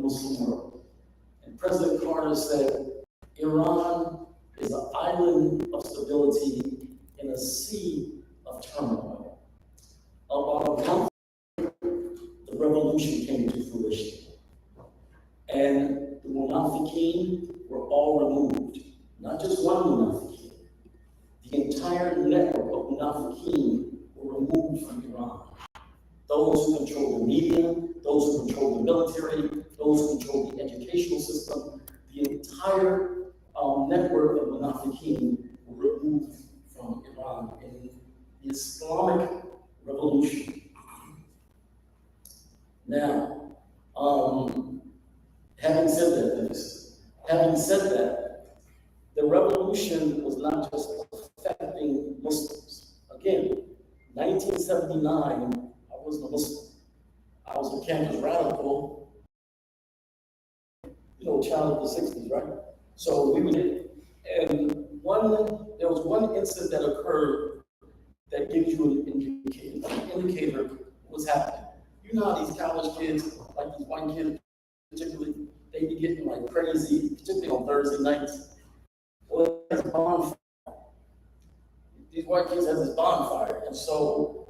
Muslim world. And President Carter said, Iran is an island of stability in a sea of turmoil. About a month, the revolution came to fruition. And the Munafiqeen were all removed. Not just one Munafiqeen. The entire network of Munafiqeen were removed from Iran. Those who control the media, those who control the military, those who control the educational system, the entire network of Munafiqeen were removed from Iran in the Islamic Revolution. Now, having said that, the revolution was not just affecting Muslims. Again, 1979, I wasn't a Muslim. I was a campus radical, child of the 60s, right? So we did, and there was one incident that occurred that gives you an indicator of what's happening. You know how these college kids, like these white kids particularly, they be getting like crazy, particularly on Thursday nights. Well, there's a bonfire. These white kids have this bonfire, and so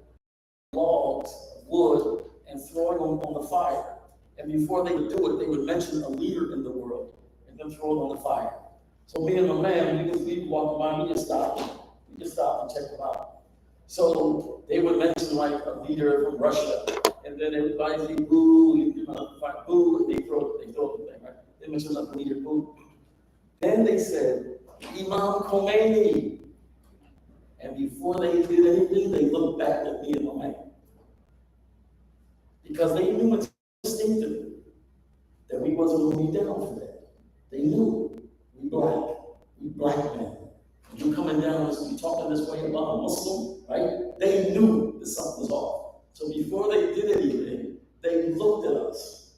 logs, wood, and throwing them on the fire. And before they would do it, they would mention a leader in the world and then throw it on the fire. So me and my man, we walk by, we just stop and check them out. So they would mention like a leader from Russia, and then everybody say boo, boo, and they throw the thing, right? They mention a leader, boo. Then they said, Imam Khomeini. And before they did anything, they looked back at me and my man. Because they knew instinctively that we wasn't going to be down for that. They knew we black men. You coming down and you talking this way about a Muslim, right? They knew that something was off. So before they did anything, they looked at us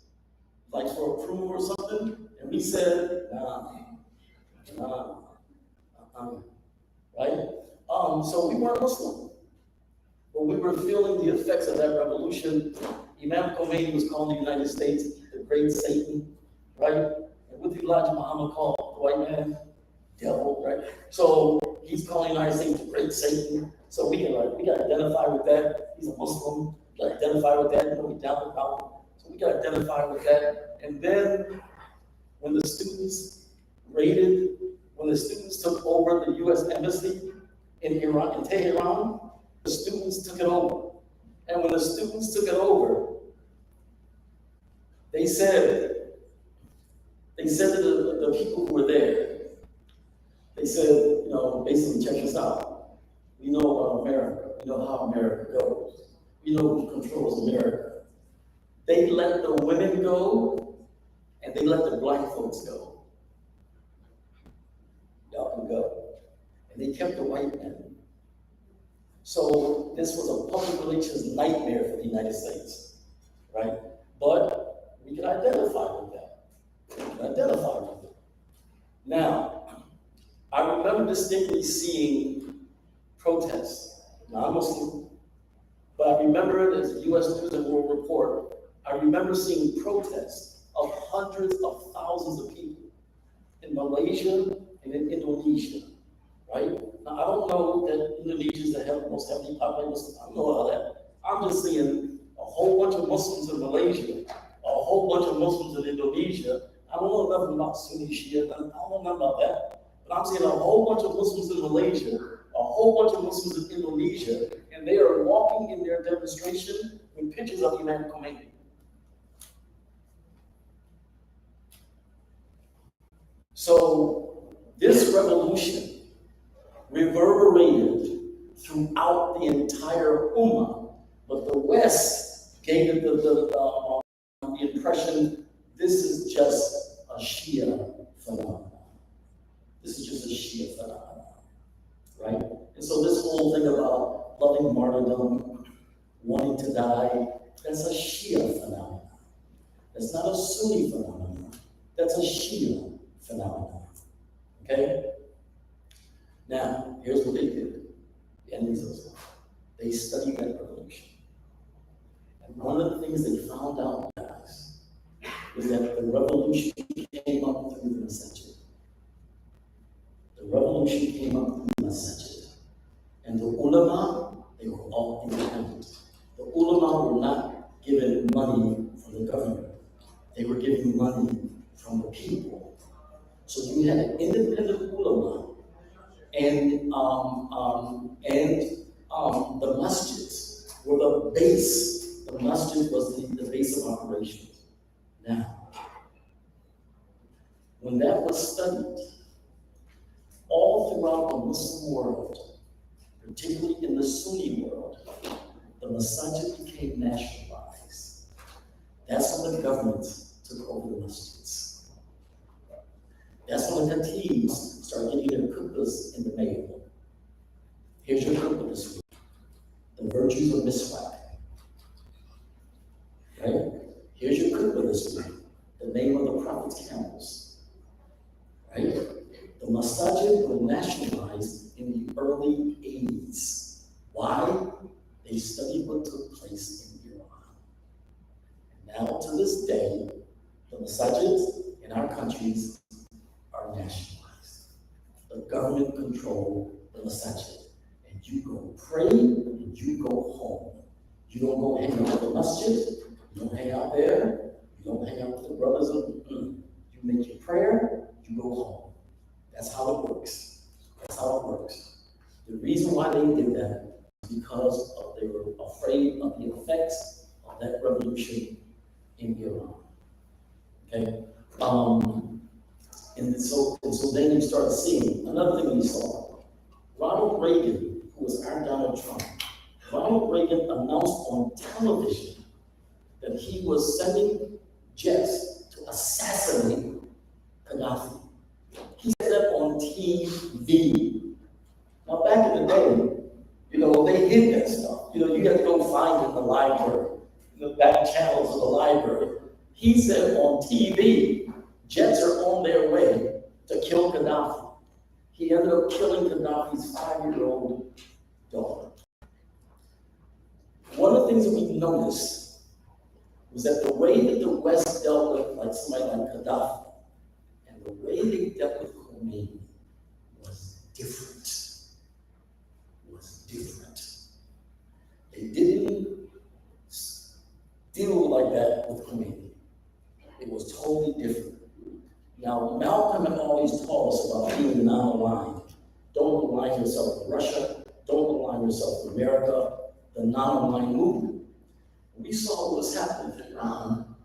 like for approval or something, and we said, nah, right? So we weren't Muslim, but we were feeling the effects of that revolution. Imam Khomeini was calling the United States the Great Satan, right? And what did Elijah Muhammad call the white man? Devil, right? So he's calling the United States the Great Satan. So we gotta identify with that. He's a Muslim. We gotta identify with that. We down the mountain. So we gotta identify with that. And then when the students took over the U.S. embassy in Tehran, the students took it over. And when the students took it over, they said to the people who were there, they said, basically check us out. We know about America. We know how America goes. We know who controls America. They let the women go, and they let the black folks go. Y'all can go. And they kept the white men. So this was a public relations nightmare for the United States, right? But we can identify with that. Now, I remember distinctly seeing protests. Now, I'm Muslim, but I remember it as the U.S. News and World Report. I remember seeing protests of hundreds of thousands of people in Malaysia and in Indonesia, right? Now, I don't know that Indonesia is the most heavily populated Muslim. I don't know all that. I'm just seeing a whole bunch of Muslims in Malaysia, a whole bunch of Muslims in Indonesia. I don't know nothing about Sunni Shia, I don't know nothing about that. But I'm seeing a whole bunch of Muslims in Malaysia, a whole bunch of Muslims in Indonesia, and they are walking in their demonstration with pictures of Imam Khomeini. So this revolution reverberated throughout the entire Ummah, but the West gave it the impression this is just a Shia phenomenon. This is just a Shia phenomenon, right? And so this whole thing about loving martyrdom, wanting to die, that's a Shia phenomenon. That's not a Sunni phenomenon. That's a Shia phenomenon, okay? Now, here's what they did. The endings of Islam. They studied that revolution. And one of the things they found out, guys, is that the revolution came up through the masajid. The revolution came up through the masajid. And the ulama, they were all independent. The ulama were not given money from the government. They were given money from the people. So you had an independent ulama, and the masjids were the base. The masjid was the base of operations. Now, when that was studied, all throughout the Muslim world, particularly in the Sunni world, the masajid became nationalized. That's when the government took over the masjids. That's when the khatibs started getting their khutbahs in the mail. Here's your khutbah this week. The virtues of miswak. Right? Here's your khutbah this week. The name of the Prophet's camels. Right? The masajid were nationalized in the early 80s. Why? They studied what took place in Iran. And now to this day, the masajids in our countries are nationalized. The government control the masajid. And you go pray and you go home. You don't go hang out at the masjid. You don't hang out there. You don't hang out with the brothers. You make your prayer, you go home. That's how it works. That's how it works. The reason why they did that is because they were afraid of the effects of that revolution in Iran. Okay? And so then you start seeing another thing we saw. Ronald Reagan, who was our Donald Trump, Ronald Reagan announced on television that he was sending jets to assassinate Gaddafi. He said that on TV. Now, back in the day, they hid that stuff. You got to go find it in the library, in the back channels of the library. He said on TV, jets are on their way to kill Gaddafi. He ended up killing Gaddafi's 5-year-old daughter. One of the things that we noticed was that the way that the West dealt with like somebody like Gaddafi and the way they dealt with Khomeini was different. They didn't deal like that with Khomeini. It was totally different. Now, Malcolm had always taught us about being non-aligned. Don't align yourself with Russia. Don't align yourself with America. The non-aligned movement. We saw what was happening in Iran.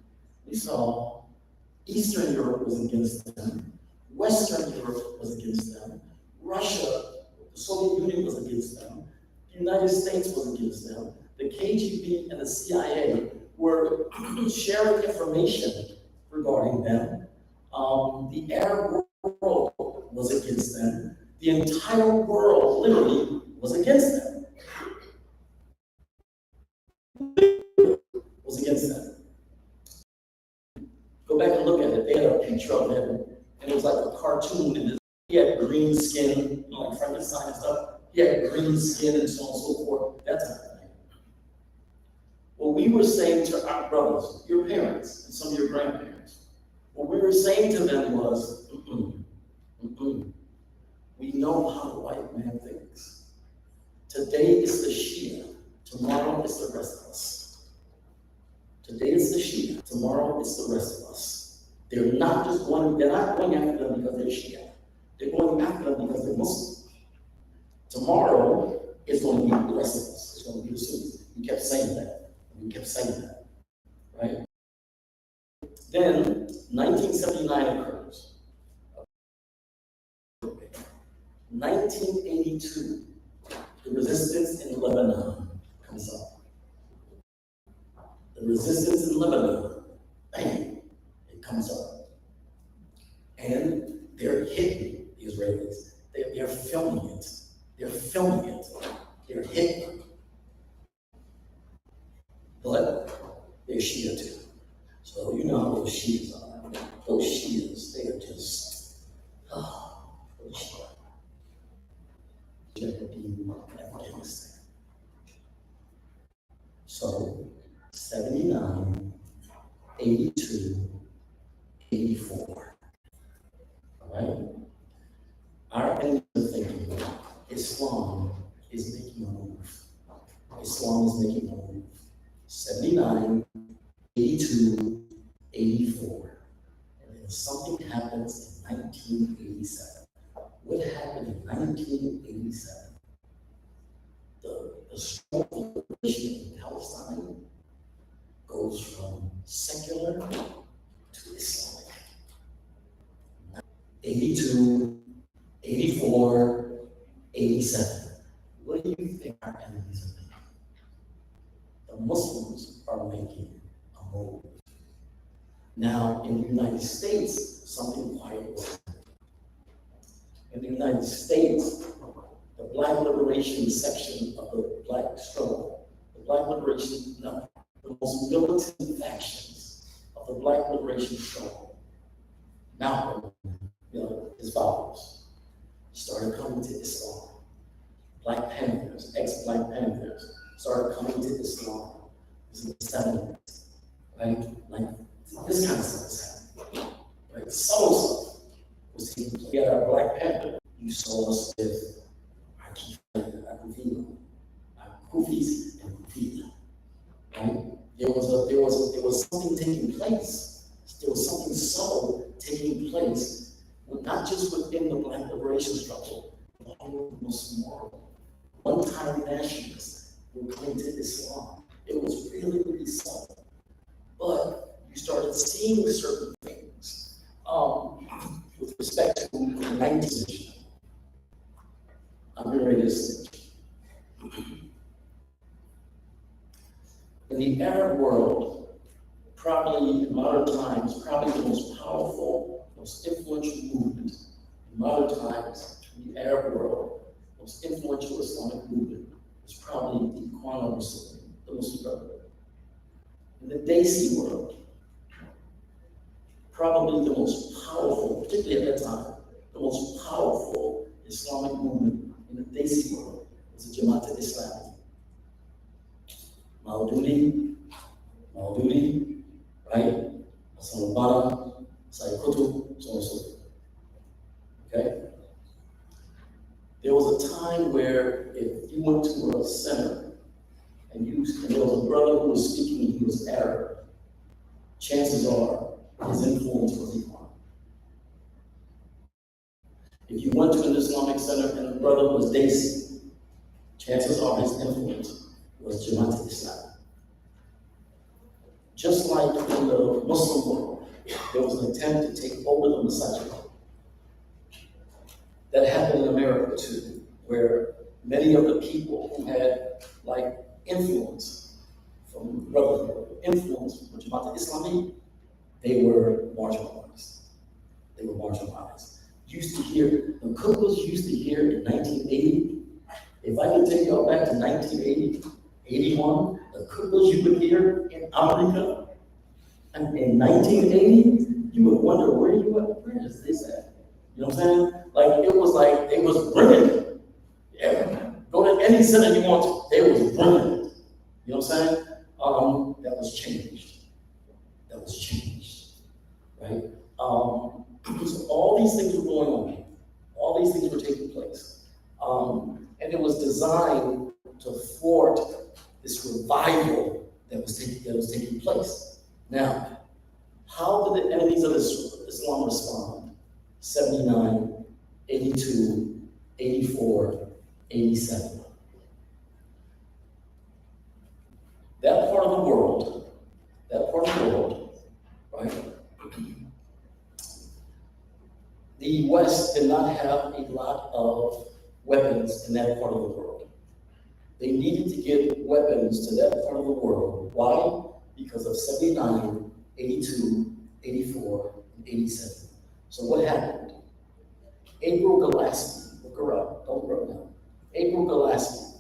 We saw Eastern Europe was against them. Western Europe was against them. Russia, the Soviet Union was against them. The United States was against them. The KGB and the CIA were sharing information regarding them. The Arab world was against them. The entire world literally was against them. Was against them. Go back and look at it. They had a picture of him, and it was like a cartoon. And he had green skin, like Frankenstein and stuff. He had green skin and so on and so forth. That type of thing. What we were saying to our brothers, your parents, and some of your grandparents, what we were saying to them was, we know how the white man thinks. Today is the Shia, tomorrow is the rest of us. Today is the Shia, tomorrow is the rest of us. They're not going after them because they're Shia. They're going after them because they're Muslim. Tomorrow is going to be the rest of us. It's going to be the Sunnis. We kept saying that. We kept saying that. Right? Then 1979 occurs. 1982, the resistance in Lebanon comes up. The resistance in Lebanon, bang, it comes up. And they're hitting the Israelis. They're filming it. They're filming it. They're hitting. But they're Shia too. So you know how those Shias are. Those Shias, they are just, those Shias. Afghanistan. So, 79, 82, 1984. All right? Our enemies are thinking Islam is making a move. Islam is making a move. 79, 82, 84. And then something happens in 1987. What happened in 1987? The struggle for liberation in Palestine goes from secular to Islamic. 82, 84, 87. What do you think our enemies are making? The Muslims are making a move. Now, in the United States, something quite was happening. In the United States, the Black liberation section of the Black struggle, the Black liberation, no, the most militant factions of the Black liberation struggle, Malcolm, his followers, started coming to Islam. Black Panthers, ex-Black Panthers, started coming to Islam. This is the 70s, right? Like, this kind of stuff was happening. Right? Subtle stuff was taking place. We had our Black Panther. You saw us with our Kufis and Kufita, right? There was something taking place. There was something subtle taking place, not just within the Black liberation struggle, but all over the Muslim world. One-time nationalists were coming to Islam. It was really, really subtle. But you started seeing certain things with respect to the 19th century. I'm getting ready to switch. In the Arab world, probably in modern times, probably the most powerful, most influential movement in modern times in the Arab world, most influential Islamic movement was probably the Ikhwan Muslim, the Muslim Brotherhood. In the Desi world, probably the most powerful, particularly at that time, the most powerful Islamic movement in the Desi world was the Jamaat al-Islami. Maududi, right? Hassan al-Banna, Sayyid Qutb, so on and so forth. Okay? There was a time where if you went to a center and there was a brother who was speaking, he was Arab, chances are his influence was Ikhwan. If you went to an Islamic center and the brother was Desi, chances are his influence was Jamaat al-Islam. Just like in the Muslim world, there was an attempt to take over the Masajid. That happened in America too, where many of the people who had like influence from the Brotherhood, influence from Jamaat al-Islami, they were marginalized. Used to hear, the Qutbs used to hear in 1980, if I could take y'all back to 1980, 81, the Qutbs you would hear in America, and in 1980, you would wonder where is this at? You know what I'm saying? Like they was brilliant. Yeah, go to any center you want to, they was brilliant. You know what I'm saying? That was changed. Right? So all these things were going on. All these things were taking place. And it was designed to thwart this revival that was taking place. Now, how did the enemies of Islam respond? 79, 82, 84, 87. That part of the world, right? The West did not have a lot of weapons in that part of the world. They needed to get weapons to that part of the world. Why? Because of 79, 82, 84, and 87. So what happened? April Gillespie, look her up, don't look her up now. April Gillespie,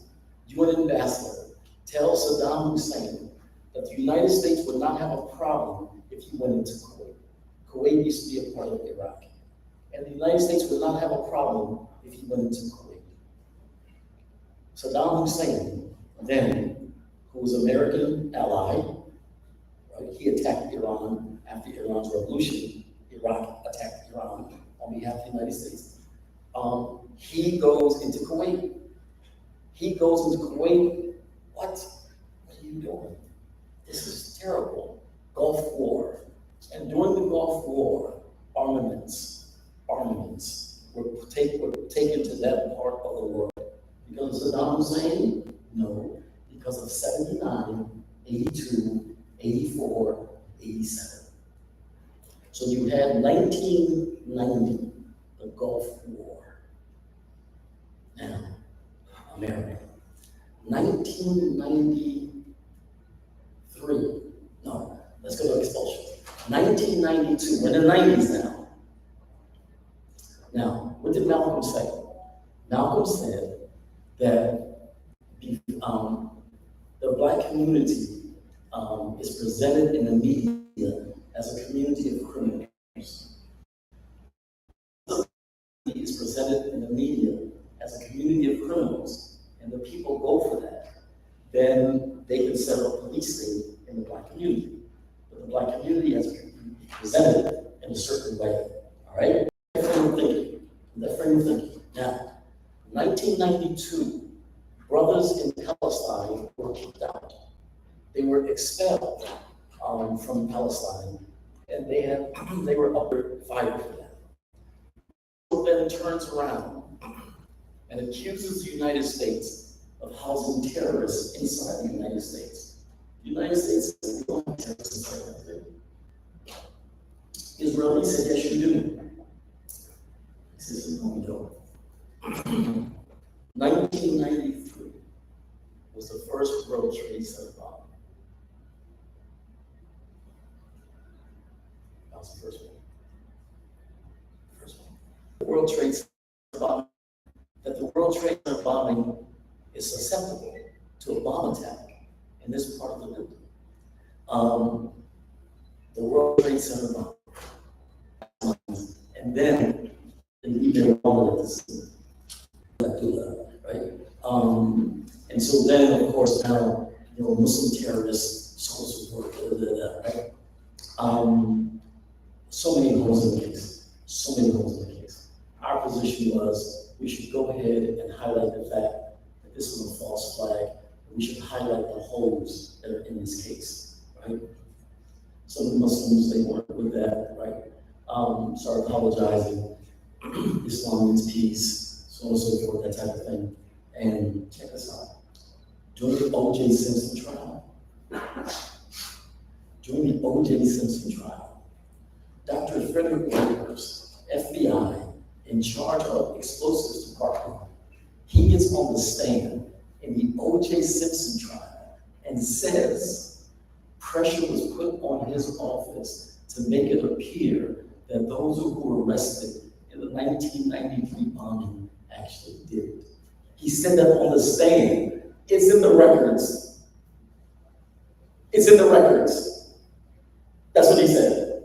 UN ambassador, tells Saddam Hussein that the United States would not have a problem if he went into Kuwait. Kuwait used to be a part of Iraq. And the United States would not have a problem if he went into Kuwait. Saddam Hussein, then, who was an American ally, right? He attacked Iran after Iran's revolution. Iraq attacked Iran on behalf of the United States. He goes into Kuwait. He goes into Kuwait. What? What are you doing? This is terrible. Gulf War. And during the Gulf War, armaments were taken to that part of the world. Because of Saddam Hussein? No. Because of 79, 82, 84, 87. So you had 1990, the Gulf War. Now, America. 1993, no, let's go to expulsion. 1992, we're in the 90s now. Now, what did Malcolm say? Malcolm said that the Black community is presented in the media as a community of criminals. Is presented in the media as a community of criminals, and the people go for that, then they can set up a police state in the Black community. But the Black community has to be presented in a certain way. All right? That frame of thinking. That frame of thinking. Now, 1992, brothers in Palestine were kicked out. They were expelled from Palestine, and they were under fire for that. Then turns around and accuses the United States of housing terrorists inside the United States. The United States says, we don't have terrorists inside there. Israel said, yes, you do. He says, no, we don't. 1993 was the first World Trade Center bomb. That was the first one. The World Trade Center bombing, that the World Trade Center bombing is susceptible to a bomb attack in this part of the building. The World Trade Center bombing. And then even longer to do that, right? And so then, of course, now, Muslim terrorists, so on and so forth, right? So many holes in the case, so many holes in the case. Our position was we should go ahead and highlight the fact that this was a false flag. We should highlight the holes that are in this case, right? Some of the Muslims, they weren't with that, right? Started apologizing. Islam means peace, so on and so forth, that type of thing. And check this out. During the O.J. Simpson trial, Dr. Frederick Whitehurst, FBI, in charge of explosives department, he gets on the stand in the O.J. Simpson trial and says pressure was put on his office to make it appear that those who were arrested in the 1993 bombing actually did it. He said that on the stand. It's in the records. It's in the records. That's what he said.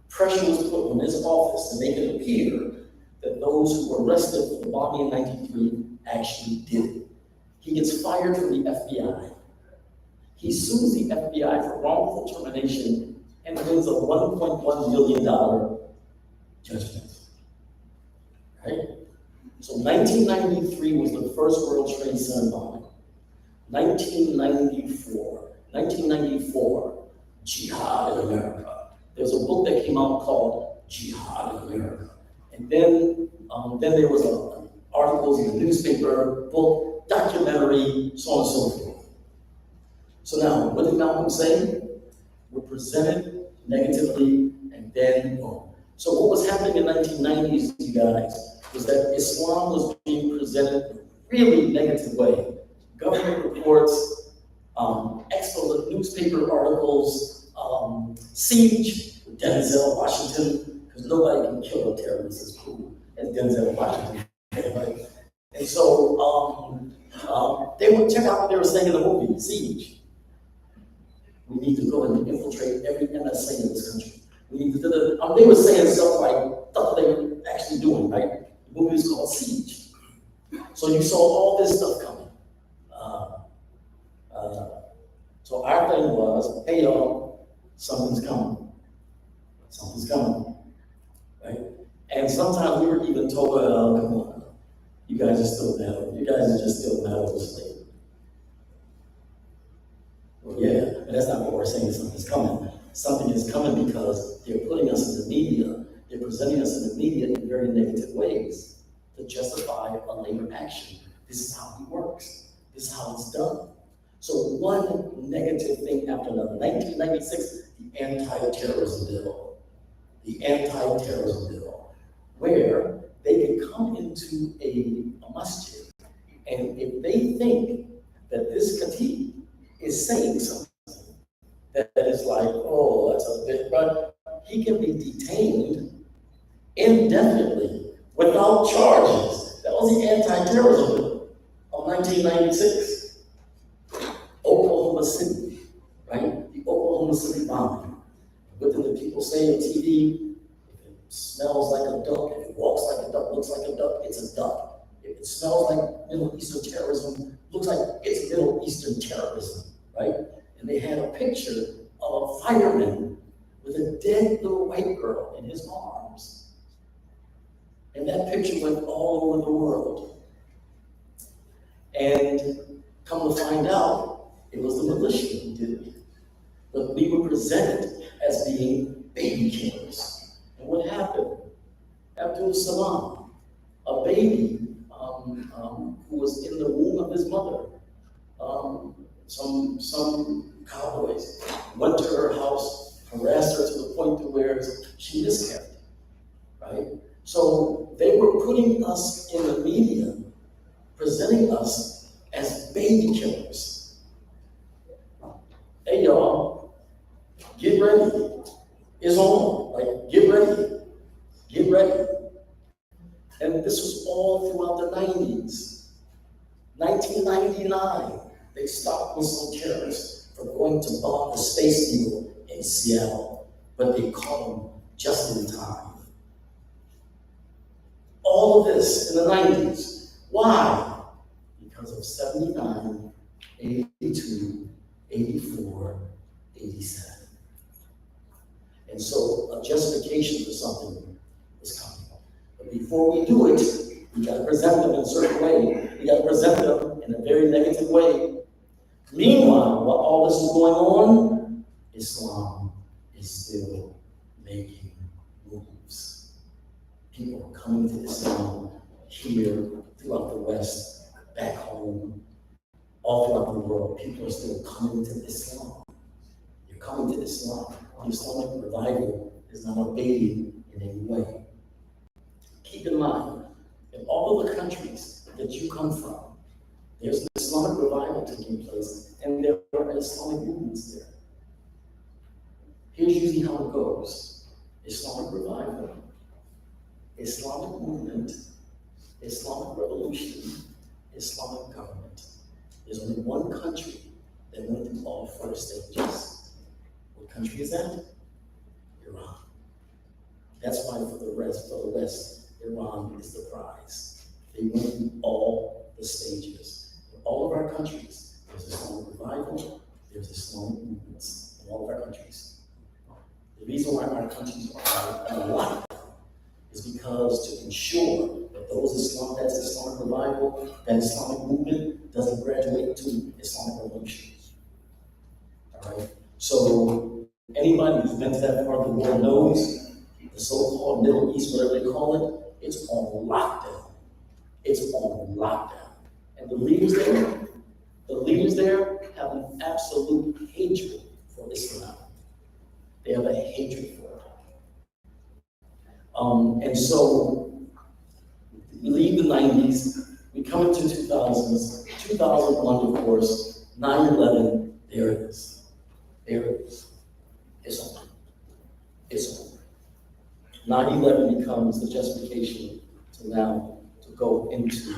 Pressure was put on his office to make it appear that those who were arrested for the bombing in 93 actually did it. He gets fired from the FBI. He sues the FBI for wrongful termination and wins a $1.1 million judgment. Right? So 1993 was the first World Trade Center bombing. 1994, Jihad in America. There's a book that came out called Jihad in America. And then there was articles in the newspaper, book, documentary, so on and so forth. So now, what did Malcolm say? We're presented negatively, and then boom. So what was happening in the 1990s, you guys, was that Islam was being presented in a really negative way. Government reports, excellent newspaper articles, siege, Denzel Washington, because nobody can kill a terrorist as cool as Denzel Washington. Right? And so they would check out what they were saying in the movie, Siege. We need to go and infiltrate every NSA in this country. We need to do the, they were saying stuff they were actually doing, right? The movie was called Siege. So you saw all this stuff coming. So our thing was, hey y'all, something's coming. Something's coming. And sometimes we were even told, oh, come on, you guys are still mad. You guys are just still mad over slavery. Well, yeah, but that's not what we're saying. Something's coming. Something is coming because they're putting us in the media. They're presenting us in the media in very negative ways to justify a labor action. This is how he works. This is how it's done. So one negative thing after another. 1996, the anti-terrorism bill. The anti-terrorism bill, where they can come into a masjid, and if they think that this khatib is saying something that is like, oh, that's a bit, but he can be detained indefinitely without charges. That was the anti-terrorism bill of 1996. Oklahoma City, right? The Oklahoma City bombing. What did the people say on TV? If it smells like a duck, if it walks like a duck, looks like a duck, it's a duck. If it smells like Middle Eastern terrorism, looks like it's Middle Eastern terrorism, right? And they had a picture of a fireman with a dead little white girl in his arms. And that picture went all over the world. And come to find out, it was the militia who did it. But we were presented as being baby killers. And what happened? Abdul Salam, a baby who was in the womb of his mother, some cowboys went to her house, harassed her to the point to where she miscarried, right? So they were putting us in the media, presenting us as baby killers. Hey y'all, get ready. It's on. Like, get ready. Get ready. And this was all throughout the 90s. 1999, they stopped Muslim terrorists from going to bomb the Space Needle in Seattle, but they caught them just in time. All of this in the 90s. Why? Because of 79, 82, 84, 87. And so a justification for something is coming. But before we do it, we got to present them in a certain way. We got to present them in a very negative way. Meanwhile, while all this is going on, Islam is still making moves. People are coming to Islam here, throughout the West, back home, all throughout the world. People are still coming to Islam. You're coming to Islam. The Islamic Revival is not abating in any way. Keep in mind, in all of the countries that you come from, there's an Islamic Revival taking place, and there are Islamic movements there. Here's usually how it goes. Islamic Revival, Islamic movement, Islamic revolution, Islamic government. There's only one country that went through all four stages. What country is that? Iran. That's why for the West, Iran is the prize. They went through all the stages. In all of our countries, there's Islamic revival, there's Islamic movements in all of our countries. The reason why our countries are on lockdown is because to ensure that that's Islamic revival, that Islamic movement doesn't graduate to Islamic revolution. All right? So anybody who's been to that part of the world knows the so-called Middle East, whatever they call it, it's on lockdown. It's on lockdown. And the leaders there have an absolute hatred for Islam. They have a hatred for it. And so we leave the 90s, we come into 2000s, 2001, of course, 9/11, there it is. There it is. It's on. It's on. 9/11 becomes the justification to now to go into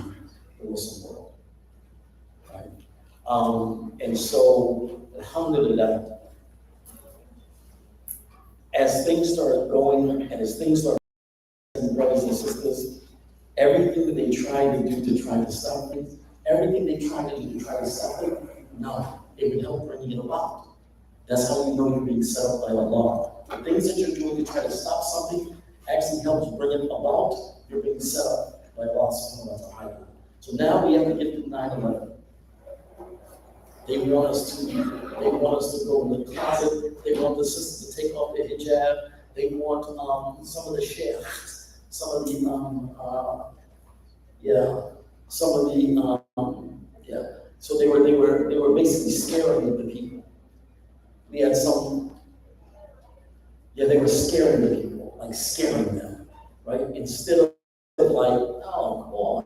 the Muslim world. Right? And so, alhamdulillah, as things started going and as things started, brothers and sisters, everything that they tried to do to try to stop things, everything they tried to do to try to stop it, no, it would help bring it about. That's how you know you're being set up by Allah. The things that you're doing to try to stop something, actually helps bring it about, you're being set up by Allah subhanahu wa ta'ala. So now we have to get to 9/11. They want us to go in the closet. They want the sisters to take off their hijab. They want some of the sheikhs, some of the So they were basically scaring the people. We had they were scaring the people, like scaring them, right? Instead of like, oh, come on,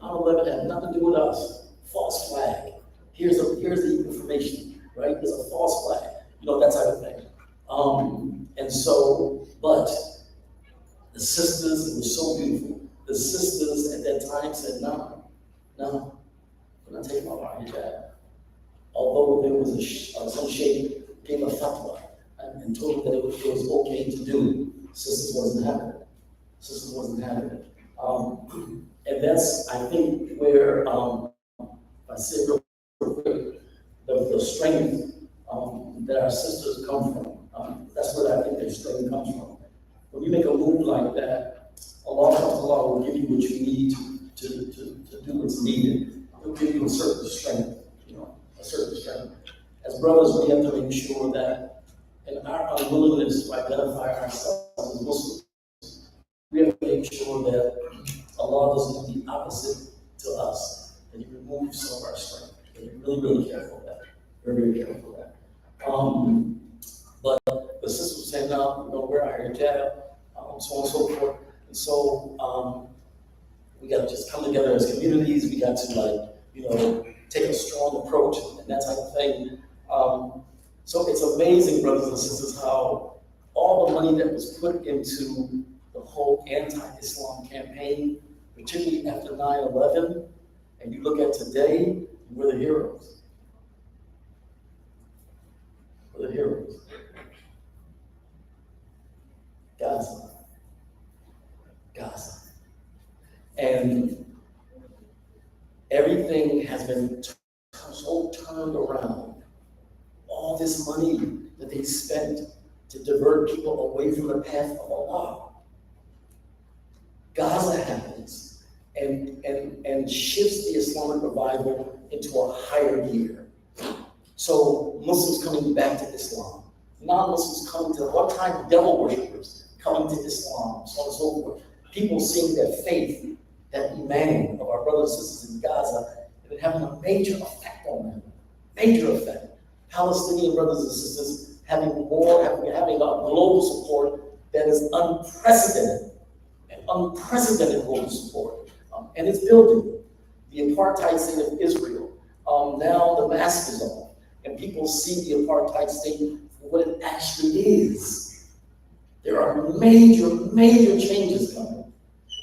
9/11 had nothing to do with us. False flag. Here's the information, right? There's a false flag, that type of thing. And so, but the sisters, it was so beautiful. The sisters at that time said, no, we're not taking off our hijab. Although there was some sheikh gave a fatwa and told them that it was okay to do. Sisters wasn't having it. And that's, I think, where, if I say real quick, the strength that our sisters come from. That's where I think their strength comes from. When you make a move like that, Allah will give you what you need to do what's needed. He'll give you a certain strength, a certain strength. As brothers, we have to make sure that in our unwillingness to identify ourselves as Muslims, we have to make sure that Allah doesn't do the opposite to us, that He removes some of our strength. And be really, really careful of that. Very, very careful of that. But the sisters say, no, we're our hijab, so on and so forth. And so we got to just come together as communities. We got to take a strong approach and that type of thing. So it's amazing, brothers and sisters, how all the money that was put into the whole anti-Islam campaign, particularly after 9/11, and you look at today, we're the heroes. We're the heroes. Gaza. And everything has been so turned around. All this money that they spent to divert people away from the path of Allah. Gaza happens and shifts the Islamic Revival into a higher gear. So Muslims coming back to Islam, non-Muslims coming to all kinds of devil worshippers coming to Islam, so on and so forth. People seeing that faith, that iman of our brothers and sisters in Gaza, and it having a major effect on them. Major effect. Palestinian brothers and sisters having a global support that is unprecedented, and unprecedented global support. And it's building. The apartheid state of Israel, now the mask is on, and people see the apartheid state for what it actually is. There are major, major changes coming.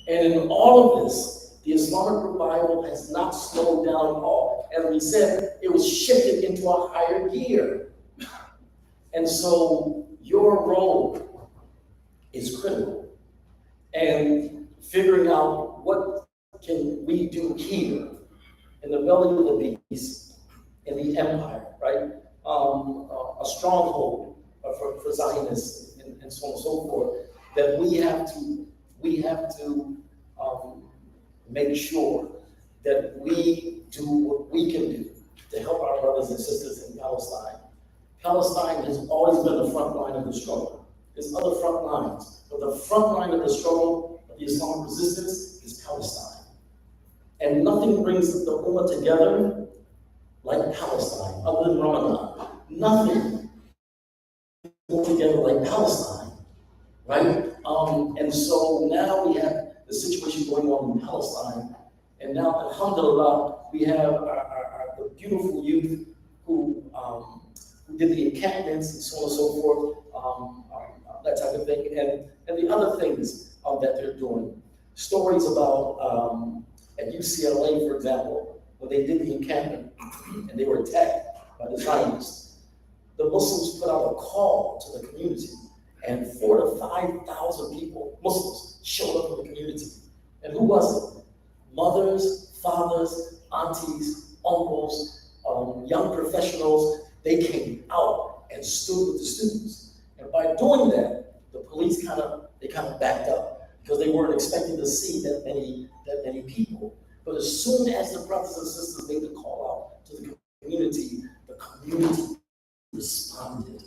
And in all of this, the Islamic Revival has not slowed down at all. As we said, it was shifted into a higher gear. And so your role is critical. And figuring out what can we do here in the belly of the beast, in the empire, right? A stronghold for Zionists and so on and so forth, that we have to make sure that we do what we can do to help our brothers and sisters in Palestine. Palestine has always been the front line of the struggle. There's other front lines, but the front line of the struggle of the Islamic resistance is Palestine. And nothing brings the Ummah together like Palestine, other than Ramadan. Nothing brings together like Palestine, right? And so now we have the situation going on in Palestine, and now, alhamdulillah, we have our beautiful youth who did the encampments and so on and so forth, that type of thing, and the other things that they're doing. Stories about at UCLA, for example, when they did the encampment and they were attacked by the Zionists, the Muslims put out a call to the community, and 4,000 to 5,000 people, Muslims, showed up in the community. And who was it? Mothers, fathers, aunties, uncles, young professionals. They came out and stood with the students. And by doing that, the police communities kind of backed up because they weren't expecting to see that many people. But as soon as the brothers and sisters made the call out to the community responded.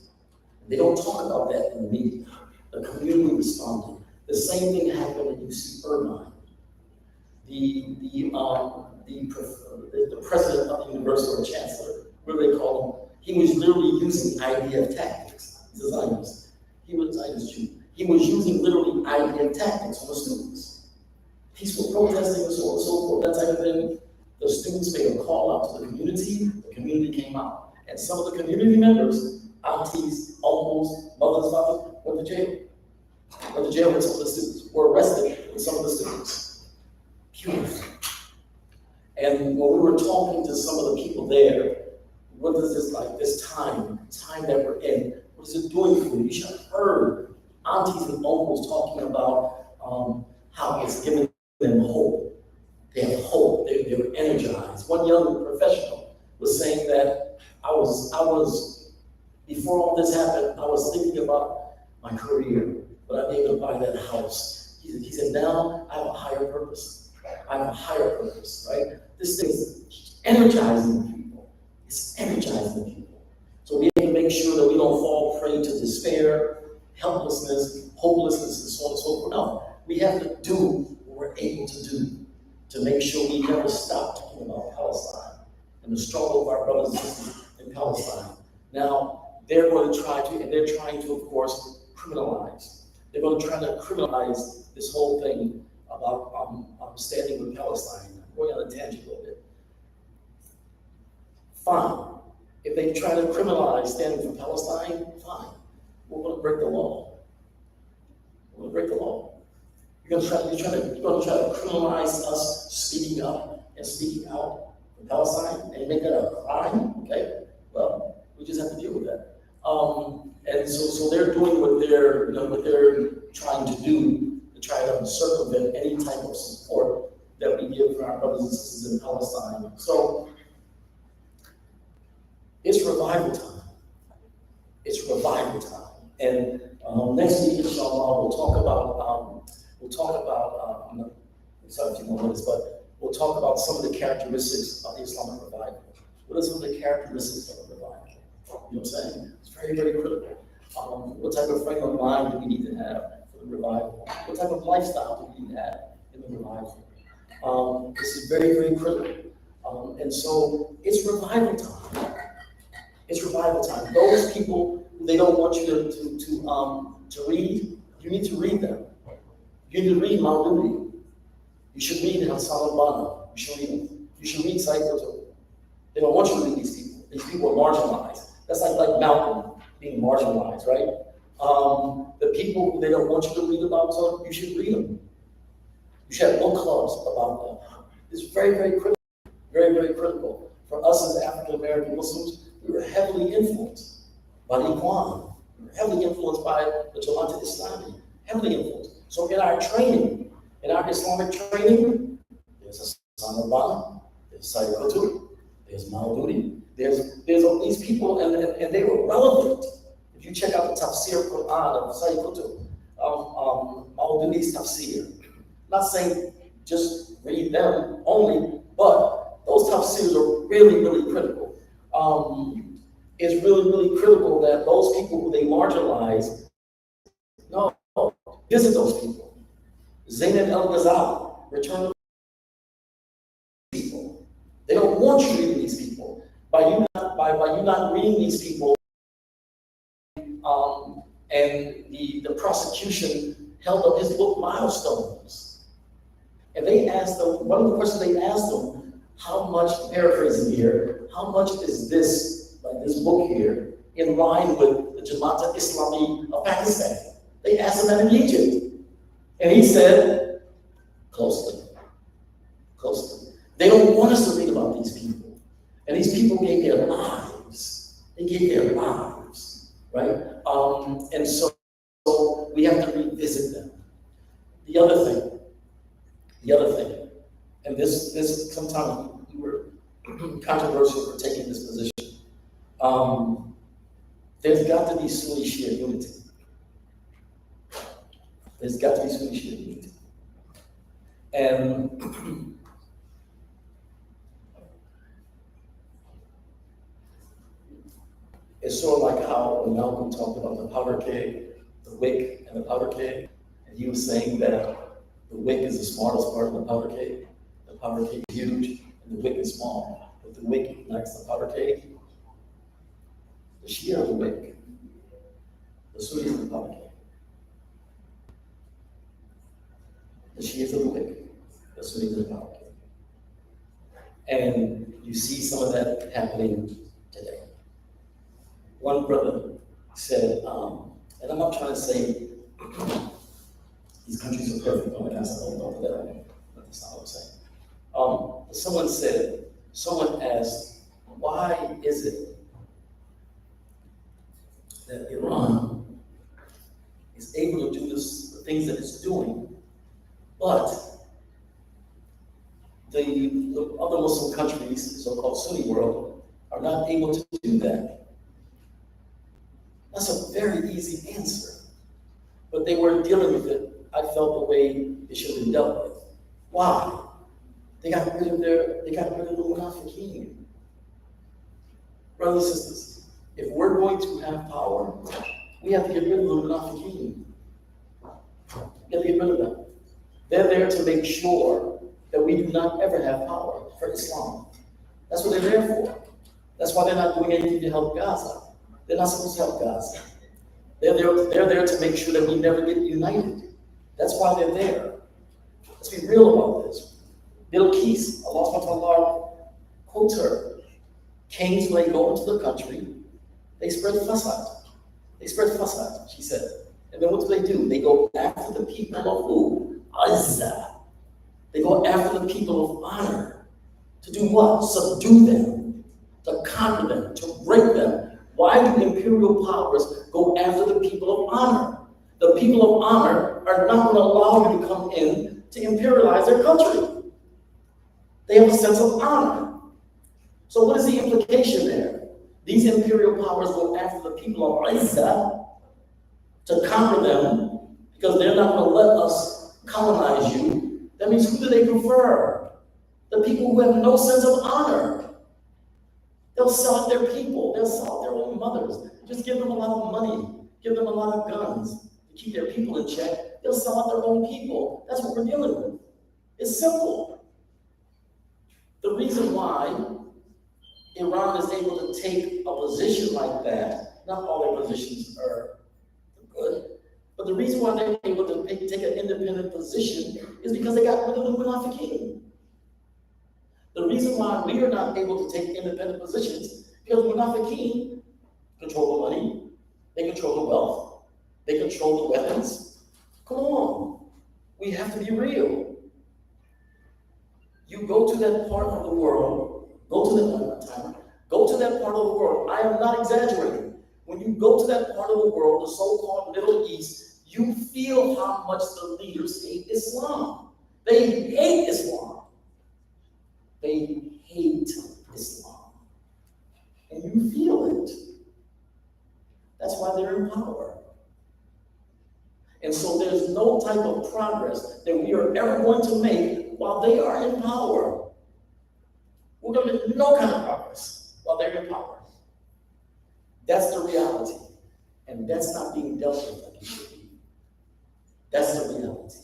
They don't talk about that in the media. The community responded. The same thing happened at UC Irvine. The president of the university, or chancellor, what do they call him? He was literally using IDF tactics. He's a Zionist. He was a Zionist Jew. He was using literally IDF tactics on the students. Peaceful protesting and so on and so forth, that type of thing. The students made a call out to the community came out. And some of the community members, aunties, uncles, mothers, fathers, went to jail. Went to jail with some of the students, were arrested with some of the students. Beautiful. And when we were talking to some of the people there, what is this like, this time that we're in, what is it doing for you? You should have heard aunties and uncles talking about how it's giving them hope. They have hope, they were energized. One young professional was saying that I was, before all this happened, I was thinking about my career, but I'm able to buy that house. He said, now I have a higher purpose. I have a higher purpose, right? This thing is energizing people. It's energizing people. So we have to make sure that we don't fall prey to despair, helplessness, hopelessness, and so on and so forth. No, we have to do what we're able to do to make sure we never stop talking about Palestine and the struggle of our brothers and sisters in Palestine. Now, they're going to try to, and they're trying to, of course, criminalize. They're going to try to criminalize this whole thing about standing with Palestine. I'm going on a tangent a little bit. Fine. If they try to criminalize standing for Palestine, fine. We're going to break the law. We're going to break the law. You're going to try to criminalize us speaking up and speaking out for Palestine and make that a crime, okay? Well, we just have to deal with that. And so they're doing what they're trying to do to try to circumvent any type of support that we give for our brothers and sisters in Palestine. So it's revival time. It's revival time. And next week, inshallah, we'll talk about sorry, a few more minutes, but we'll talk about some of the characteristics of the Islamic Revival. What are some of the characteristics of a revival? You know what I'm saying? It's very, very critical. What type of frame of mind do we need to have for the revival? What type of lifestyle do we need to have in the revival? This is very, very critical. And so it's revival time. It's revival time. Those people who they don't want you to read, you need to read them. You need to read Maududi. You should read Hassan al-Banna. You should read them. You should read Siraat. They don't want you to read these people. These people are marginalized. That's like Malcolm being marginalized, right? The people who they don't want you to read about, so you should read them. You should have book clubs about them. It's very, very critical. Very, very critical. For us as African American Muslims, we were heavily influenced by the Ikhwan. We were heavily influenced by the Jamaat Islami. Heavily influenced. So in our training, in our Islamic training, there's Hassan al-Banna, there's Sayyid Qutb, there's Maududi, there's all these people, and they were relevant. If you check out the Tafsir Quran of Sayyid Qutb, Maududi's Tafsir, I'm not saying just read them only, but those Tafsirs are really, really critical. It's really, really critical that those people who they marginalize, no, visit those people. Zainab al-Ghazali, return to people. They don't want you reading these people. By you not reading these people, and the prosecution held up his book Milestones. And they asked them, one of the questions they asked them, how much, paraphrasing here, how much is this, like this book here, in line with the Jamaat Islami of Pakistan? They asked him that in Egypt. And he said, closely. They don't want us to read about these people. And these people gave their lives. They gave their lives, right? And so we have to revisit them. The other thing, and this sometimes we were controversial for taking this position. There's got to be Sunni Shia unity. There's got to be Sunni Shia unity. And it's sort of like how when Malcolm talked about the powder keg, the wick and the powder keg, and he was saying that the wick is the smartest part of the powder keg. The powder keg is huge, and the wick is small. But the wick ignites the powder keg. The Shia are the wick. The Sunnis are the powder keg. The Shias are the wick. The Sunnis are the powder keg. And you see some of that happening today. One brother said, and I'm not trying to say these countries are perfect. Oh my gosh, I don't know that. That's not what I'm saying. Someone asked, why is it that Iran is able to do the things that it's doing, but the other Muslim countries, so-called Sunni world, are not able to do that? That's a very easy answer. But they weren't dealing with it, I felt, the way it should have been dealt with. Why? They got rid of the munafiqeen. Brothers and sisters, if we're going to have power, we have to get rid of the munafiqeen. We have to get rid of them. They're there to make sure that we do not ever have power for Islam. That's what they're there for. That's why they're not doing anything to help Gaza. They're not supposed to help Gaza. They're there to make sure that we never get united. That's why they're there. Let's be real about this. Bilqis, Allah subhanahu wa ta'ala quotes her. Kings, when they go into the country, they spread fasad. They spread fasad, she said. And then what do? They go after the people of who? Izzah. They go after the people of honor. To do what? Subdue them. To conquer them. To break them. Why do imperial powers go after the people of honor? The people of honor are not going to allow you to come in to imperialize their country. They have a sense of honor. So what is the implication there? These imperial powers go after the people of Izzah to conquer them because they're not going to let us colonize you. That means who do they prefer? The people who have no sense of honor. They'll sell out their people. They'll sell out their own mothers. Just give them a lot of money. Give them a lot of guns to keep their people in check. They'll sell out their own people. That's what we're dealing with. It's simple. The reason why Iran is able to take a position like that, not all their positions are good, but the reason why they're able to take an independent position is because they got rid of the munafiqeen. The reason why we are not able to take independent positions because munafiqeen control the money, they control the wealth, they control the weapons. Come on, we have to be real. You go to that part of the world, go to that part of the world. I am not exaggerating. When you go to that part of the world, the so-called Middle East, you feel how much the leaders hate Islam. They hate Islam. They hate Islam. And you feel it. That's why they're in power. And so there's no type of progress that we are ever going to make while they are in power. We're going to make no kind of progress while they're in power. That's the reality. And that's not being dealt with like it should be. That's the reality.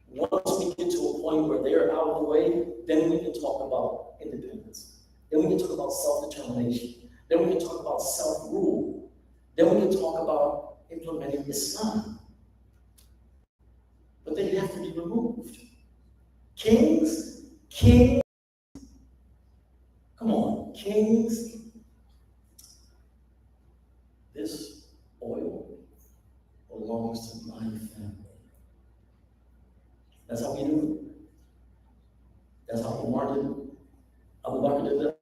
Once we get to a point where they're out of the way, then we can talk about independence. Then we can talk about self-determination. Then we can talk about self-rule. Then we can talk about implementing Islam. But they have to be removed. Kings, come on, kings, this oil belongs to my family. That's how we do it. That's how Umar did it. Abu Bakr did it.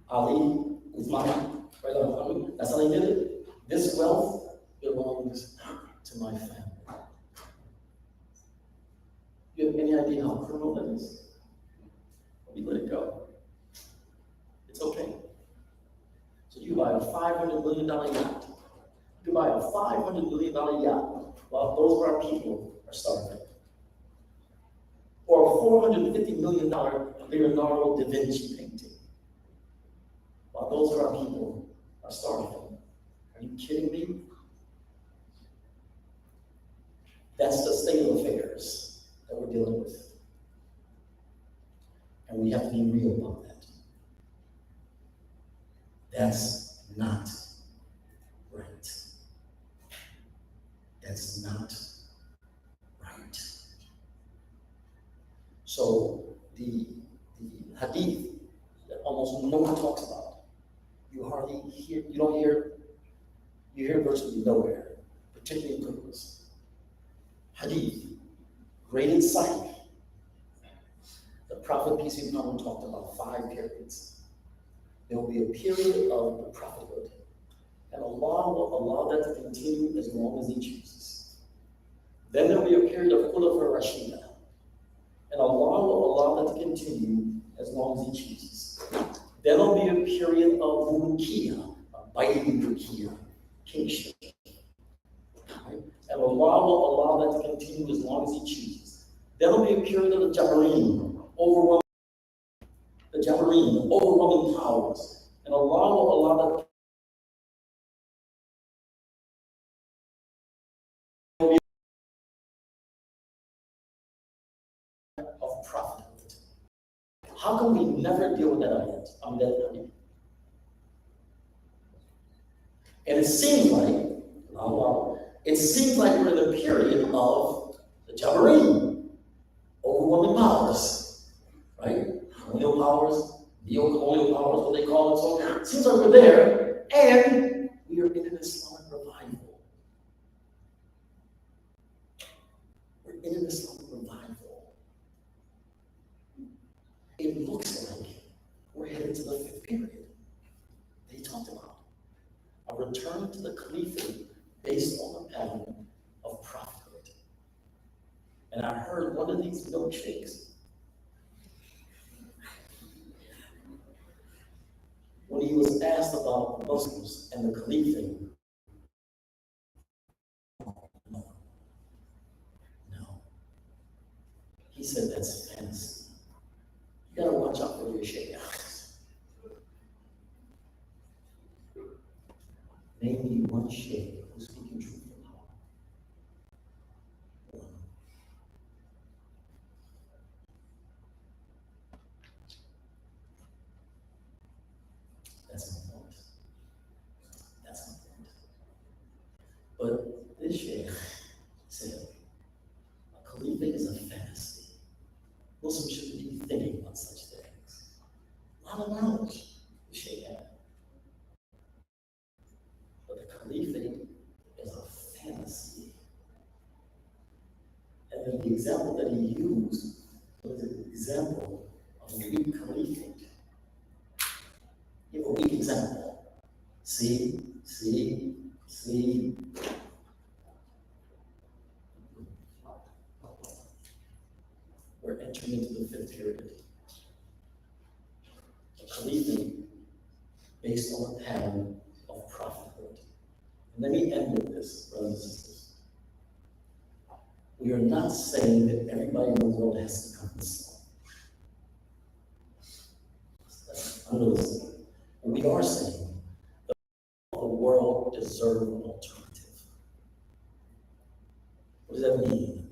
Ali, Uthman, right on. That's how they did it. This wealth belongs to my family. You have any idea how criminal that is? We let it go. It's okay. So you buy a $500 million yacht You can buy a $500 million yacht while those of our people are starving. Or a $450 million Leonardo da Vinci painting while those of our people are starving. Are you kidding me? That's the state of affairs that we're dealing with. And we have to be real about that. That's not right. That's not right. So the hadith that almost no one talks about, you hardly hear, you hear virtually nowhere, particularly in Qur'an. Hadith, great insight. The Prophet, peace be upon him, talked about 5 periods. There will be a period of the prophethood, and Allah will allow that to continue as long as He chooses. Then there will be a period of Khulafa Rashida, and Allah will allow that to continue as long as He chooses. Then there will be a period of Mulukiya, Bayyi Mulukiya, kingship. And Allah will allow that to continue as long as He chooses. Then there will be a period of the Jabareen, overwhelming powers. And Allah will allow that of prophethood. How come we never deal with that ayat? And it seems like we're in a period of the Jabareen, overwhelming powers, right? Colonial powers, neo-colonial powers, what they call it. So it seems like we're there, and we are in an Islamic revival. We're in an Islamic revival. It looks like we're headed to the 5th period that he talked about. A return to the caliphate based on the pattern of prophethood. And I heard one of these milkshakes, when he was asked about Muslims and the caliphate, no. He said that's fantasy. You gotta watch out for your shaykhs. Name me one shaykh who's speaking truth in power. One. That's my point. That's my point. But this shaykh said, a caliphate is a fantasy. Muslims shouldn't be thinking about such things. A lot of knowledge the shaykh had. But the caliphate is a fantasy. And then the example that he used was an example of a weak caliphate. Give a weak example. See. We're entering into the 5th period. A caliphate based on a pattern of prophethood. And let me end with this, brothers and sisters. We are not saying that everybody in the world has to come to Islam. That's we are saying that the world deserves an alternative. What does that mean?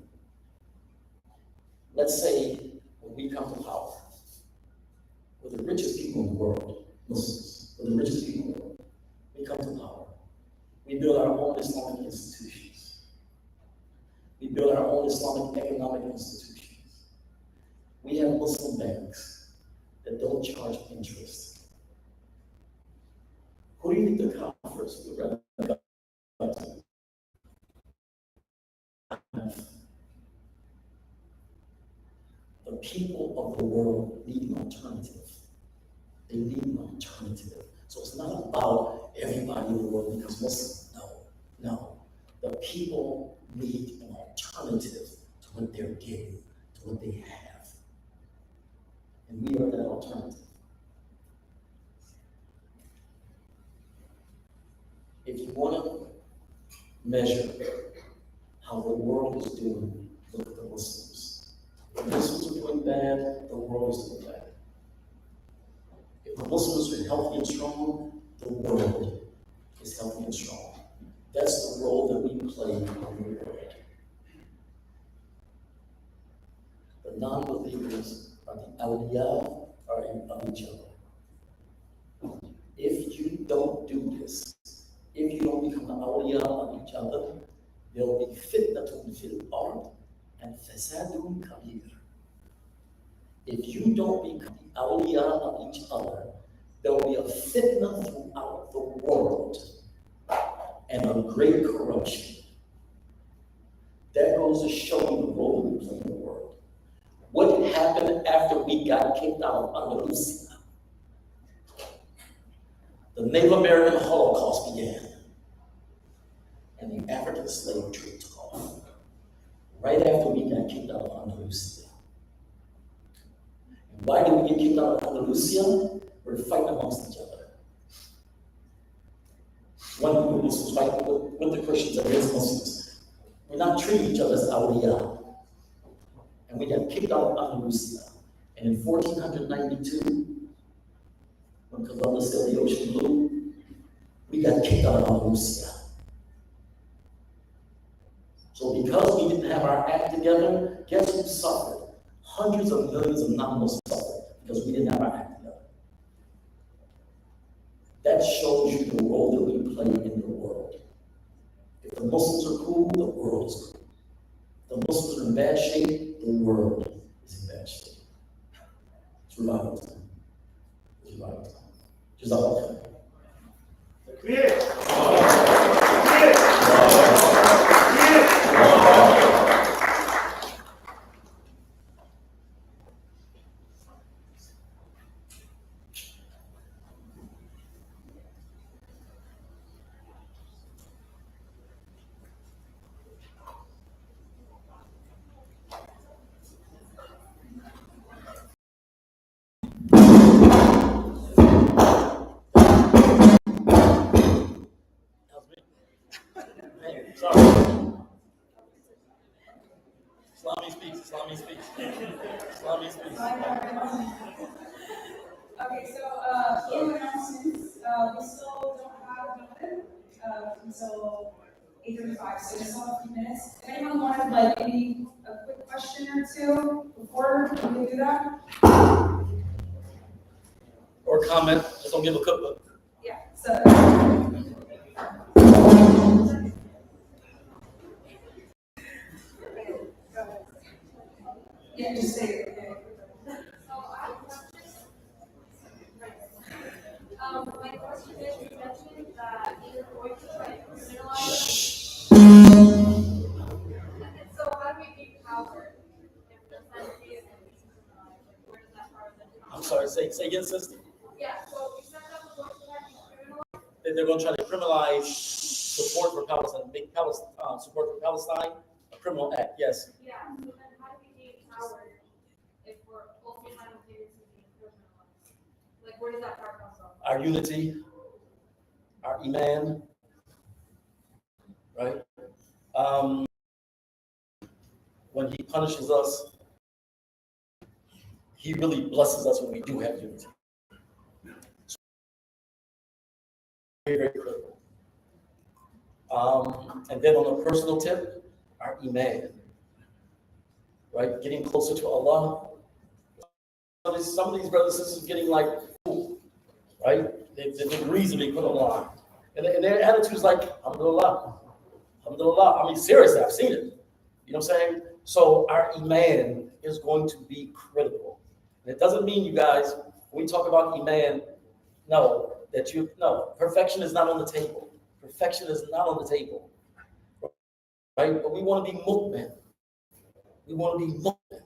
Let's say when we come to power, we're the richest people in the world, Muslims, we're the richest people in the world. We come to power. We build our own Islamic institutions. We build our own Islamic economic institutions. We have Muslim banks that don't charge interest. Who do you think the conference would rather go to? The people of the world need an alternative. They need an alternative. So it's not about everybody in the world becomes Muslim. No. The people need an alternative to what they're getting, to what they have. And we are that alternative. If you want to measure how the world is doing with the Muslims. If the Muslims are doing bad, the world is doing bad. If the Muslims are healthy and strong, the world is healthy and strong. That's the role that we play in the world. The non-believers are the awliya of each other. If you don't do this, if you don't become the awliya of each other, there will be fitnatun fil ard and fasadun kabir. If you don't become the awliya of each other, there will be a fitna throughout the world and a great corruption. That goes to show you the role we play in the world. What happened after we got kicked out of Andalusia? The Native American Holocaust began, and the African slave trade took off. Right after we got kicked out of Andalusia. And why did we get kicked out of Andalusia? We're fighting amongst each other. One group of Muslims fighting with the Christians against Muslims. We're not treating each other as awliya. And we got kicked out of Andalusia. And in 1492, when Columbus sailed the ocean blue, we got kicked out of Andalusia. So because we didn't have our act together, guess who suffered? Hundreds of millions of non-Muslims suffered because we didn't have our act together. That shows you the role that we play in the world. If the Muslims are cool, the world is cool. If the Muslims are in bad shape, the world is in bad shape. It's revival time. It's revival time. Jazakallah. Sorry. Islamic speaks. Okay, so in announcements, we still don't have until 8:35, so we still have a few minutes. If anyone wanted maybe a quick question or two before we can do that? Or comment, just don't give a cookbook. Yeah, so. Yeah, just say it. Okay. My question is, you mentioned that you're going to try to criminalize. So how do we be power if the country is criminalized? Like, where does that power then come? I'm sorry, say again, sister. Yeah, so you said that we're going to try to criminalize. That they're going to try to criminalize support for Palestine, make support for Palestine a criminal act. Yes. Yeah, so then how do we gain power if we're also simultaneously being criminalized? Like, where does that power come from? Our unity, our iman, right? When he punishes us, he really blesses us when we do have unity. So, very, very critical. And then on a personal tip, our iman, right? Getting closer to Allah. Some of these brothers and sisters getting like, right? The degrees that they put online. And their attitude is like, alhamdulillah. Alhamdulillah. I mean, seriously, I've seen it. You know what I'm saying? So our iman is going to be critical. And it doesn't mean, you guys, when we talk about iman, perfection is not on the table. Perfection is not on the table. Right? But we want to be mu'min. We want to be mu'min.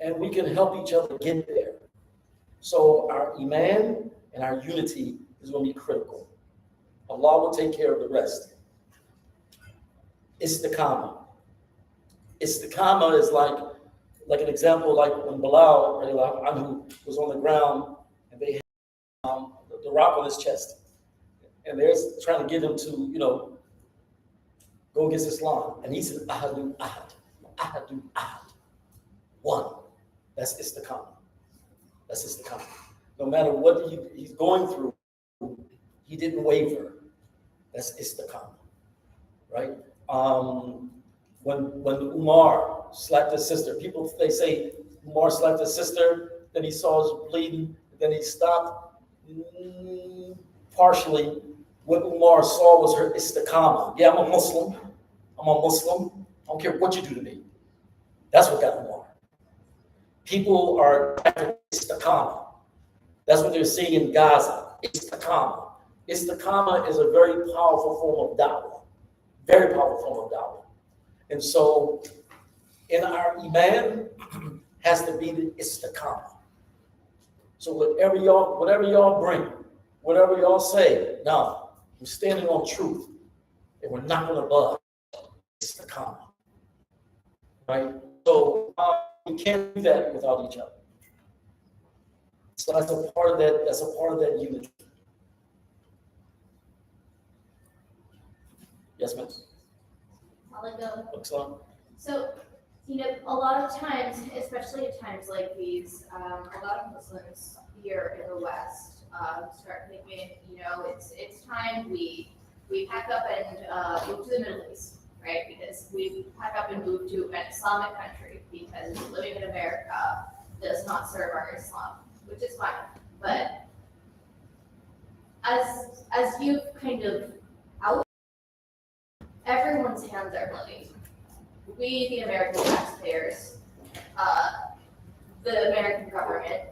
And we can help each other get there. So our iman and our unity is going to be critical. Allah will take care of the rest. Istiqamah. Istiqamah is like an example, like when Bilal anhu was on the ground and they had the rock on his chest. And they're trying to get him to, go against Islam. And he said, Ahadu Ahad, Ahadu Ahad. One. That's istiqamah. That's istiqamah. No matter what he's going through, he didn't waver. That's istiqamah, right? When Umar slapped his sister, people, they say Umar slapped his sister, then he saw her bleeding, then he stopped. Partially, what Umar saw was her istiqamah. Yeah, I'm a Muslim. I don't care what you do to me. That's what got Umar. People are istiqamah. That's what they're seeing in Gaza. Istiqamah. Istiqamah is a very powerful form of da'wah. Very powerful form of da'wah. And so, in our iman, has to be the istiqamah. So whatever y'all bring, whatever y'all say, no, we're standing on truth, and we're not going to budge. Istiqamah. Right? So we can't do that without each other. So that's a part of that. That's a part of that unity. Yes, ma'am. I'll let go. Excellent. So, a lot of times, especially at times like these, a lot of Muslims here in the West start thinking, it's time we pack up and move to the Middle East, right? Because we pack up and move to an Islamic country because living in America does not serve our Islam, which is fine. But as you've kind of out, everyone's hands are bloody. We, the American taxpayers, the American government,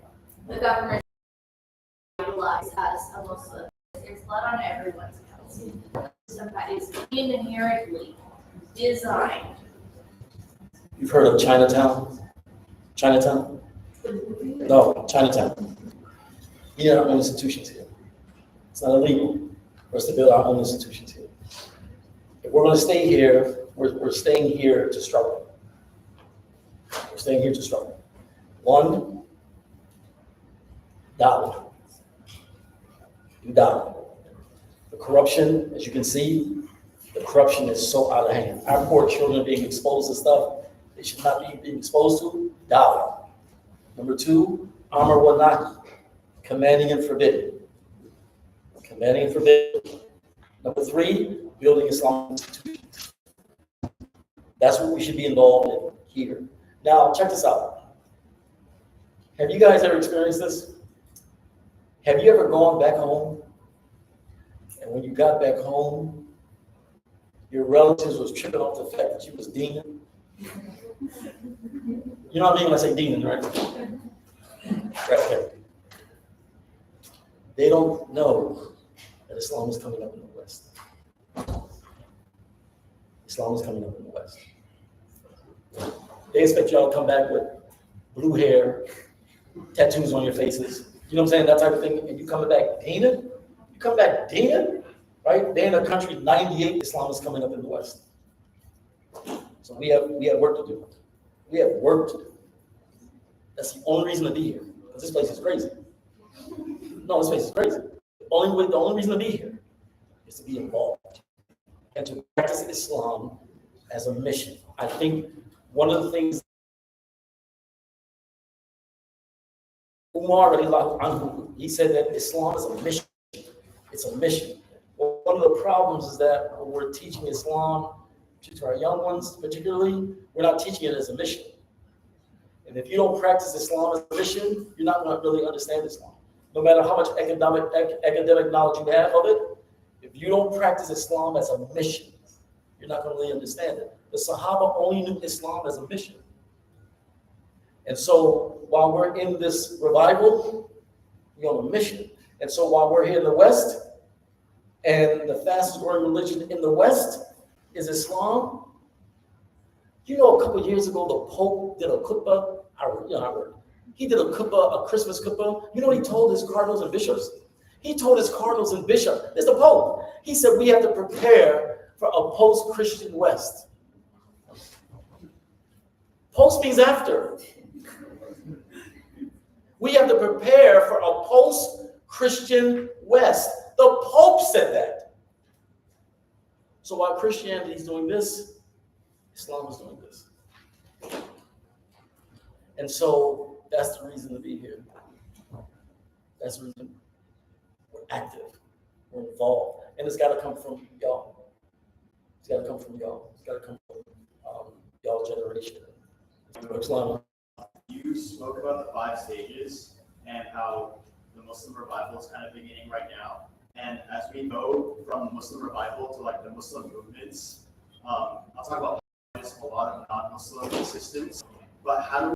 the government utilized as a Muslim. There's blood on everyone's hands. That is inherently designed. You've heard of Chinatown? Chinatown? No, Chinatown. We have our own institutions here. It's not illegal for us to build our own institutions here. If we're going to stay here, we're staying here to struggle. We're staying here to struggle. One, da'wah. Do da'wah. The corruption, as you can see, the corruption is so out of hand. Our poor children are being exposed to stuff they should not be being exposed to. Da'wah. Number two, amr wa nahi, commanding and forbidding. Commanding and forbidding. Number three, building Islamic institutions. That's what we should be involved in here. Now, check this out. Have you guys ever experienced this? Have you ever gone back home? And when you got back home, your relatives was tripping off the fact that you was demon? You know what I mean when I say demon, right? Right, okay. They don't know that Islam is coming up in the West. Islam is coming up in the West. They expect y'all to come back with blue hair, tattoos on your faces. You know what I'm saying? That type of thing. And you coming back demon? You come back demon? Right? They're in a country 98, Islam is coming up in the West. So we have work to do. We have work to do. That's the only reason to be here. Because this place is crazy. No, this place is crazy. The only reason to be here is to be involved and to practice Islam as a mission. I think one of the things Umar radiallahu anhu, he said that Islam is a mission. It's a mission. Well, one of the problems is that when we're teaching Islam to our young ones particularly, we're not teaching it as a mission. And if you don't practice Islam as a mission, you're not going to really understand Islam. No matter how much academic knowledge you have of it, if you don't practice Islam as a mission, you're not going to really understand it. The Sahaba only knew Islam as a mission. And so while we're in this revival, we're on a mission. And so while we're here in the West, and the fastest growing religion in the West is Islam, you know, a couple of years ago, the Pope did a kuppah. He did a kuppah, a Christmas kuppah. You know what he told his cardinals and bishops? He told his cardinals and bishops, it's the Pope. He said, we have to prepare for a post-Christian West. Post means after. We have to prepare for a post-Christian West. The Pope said that. So while Christianity is doing this, Islam is doing this. And so that's the reason to be here. That's the reason we're active, we're involved. And it's got to come from y'all. It's got to come from y'all. It's got to come from y'all generation. Islam. You spoke about the 5 stages and how the Muslim revival is kind of beginning right now. And as we go from Muslim revival to like the Muslim movements, I'll talk about a lot of non-Muslim systems, but how do